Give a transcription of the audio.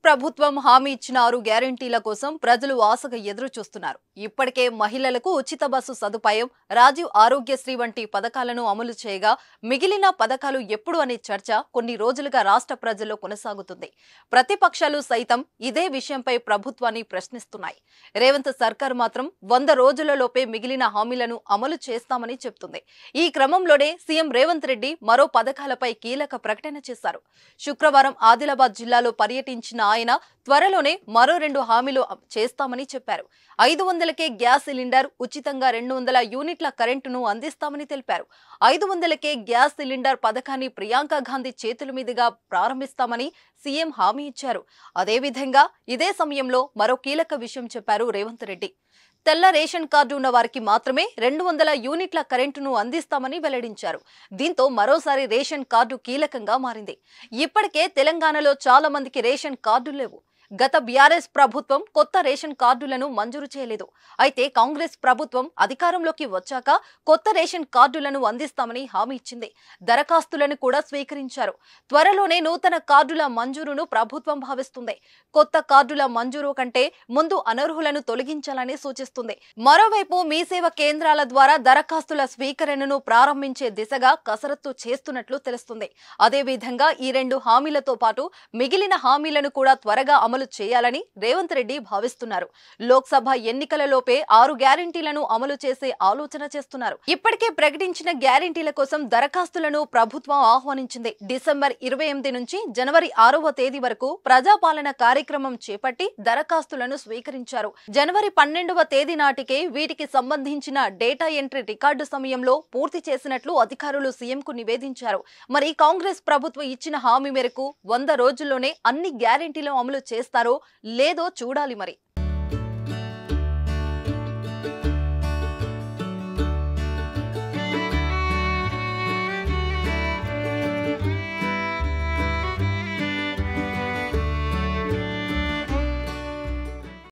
ప్రభుత్వం హామీ ఇచ్చిన 6 గ్యారెంటీల కోసం ప్రజలు ఆశగా ఎదురు చూస్తున్నారు. ఇప్పటికే మహిళలకు ఉచిత బస్సు సదుపాయం, రాజీవ్ ఆరోగ్యశ్రీ వంటి పథకాలను అమలు చేయగా మిగిలిన పథకాలు ఎప్పుడు అనే చర్చ కొన్ని రోజులుగా రాష్ట్ర ప్రజల్లో కొనసాగుతుంది. ప్రతిపక్షాలు సైతం ఇదే విషయంపై ప్రభుత్వాన్ని ప్రశ్నిస్తున్నాయి. రేవంత్ సర్కార్ మాత్రం 100 రోజులలోపే మిగిలిన హామీలను అమలు చేస్తామని చెప్తుంది. ఈ క్రమంలోనే సీఎం రేవంత్ రెడ్డి మరో పథకాలపై కీలక ప్రకటన చేశారు. శుక్రవారం ఆదిలాబాద్ జిల్లాలో పర్యటించిన ఆయన త్వరలోనే మరో 2 హామీలు చేస్తామని చెప్పారు. 500కే గ్యాస్ సిలిండర్, ఉచితంగా 200 యూనిట్ల కరెంటును అందిస్తామని తెలిపారు. 500కే గ్యాస్ సిలిండర్ పథకాన్ని ప్రియాంక గాంధీ చేతుల మీదుగా ప్రారంభిస్తామని సీఎం హామీ ఇచ్చారు. అదేవిధంగా ఇదే సమయంలో మరో కీలక విషయం చెప్పారు రేవంత్ రెడ్డి. తెల్ల రేషన్ కార్డు ఉన్న వారికి మాత్రమే 200 యూనిట్ల కరెంటును అందిస్తామని వెల్లడించారు. దీంతో మరోసారి రేషన్ కార్డు కీలకంగా మారింది. ఇప్పటికే తెలంగాణలో చాలా మందికి రేషన్ కార్డులు లేవు. గత బీఆర్ఎస్ ప్రభుత్వం కొత్త రేషన్ కార్డులను మంజూరు చేయలేదు. అయితే కాంగ్రెస్ ప్రభుత్వం అధికారంలోకి వచ్చాక కొత్త రేషన్ కార్డులను అందిస్తామని హామీ ఇచ్చింది. దరఖాస్తులను కూడా స్వీకరించారు. త్వరలోనే నూతన కార్డుల మంజూరును ప్రభుత్వం భావిస్తుంది. కొత్త కార్డుల మంజూరు కంటే ముందు అనర్హులను తొలగించాలని సూచిస్తుంది. మరోవైపు మీ సేవ కేంద్రాల ద్వారా దరఖాస్తుల స్వీకరణను ప్రారంభించే దిశగా కసరత్తు చేస్తున్నట్లు తెలుస్తుంది. అదేవిధంగా ఈ 2 హామీలతో పాటు మిగిలిన హామీలను కూడా త్వరగా అమలు చేయాలని రేవంత్ రెడ్డి భావిస్తున్నారు. లోక్సభ ఎన్నికలలోపే 6 గ్యారెంటీలను అమలు చేసే ఆలోచన చేస్తున్నారు. ఇప్పటికే ప్రకటించిన గ్యారెంటీల కోసం దరఖాస్తులను ప్రభుత్వం ఆహ్వానించింది. డిసెంబర్ 28 నుంచి జనవరి 6వ తేదీ వరకు ప్రజాపాలన కార్యక్రమం చేపట్టి దరఖాస్తులను స్వీకరించారు. జనవరి 12వ తేదీ నాటికే వీటికి సంబంధించిన డేటా ఎంట్రీ రికార్డు సమయంలో పూర్తి చేసినట్లు అధికారులు సీఎంకు నివేదించారు. మరి కాంగ్రెస్ ప్రభుత్వం ఇచ్చిన హామీ మేరకు 100 రోజుల్లోనే అన్ని గ్యారెంటీలు అమలు చేస్తారో లేదో చూడాలి మరి.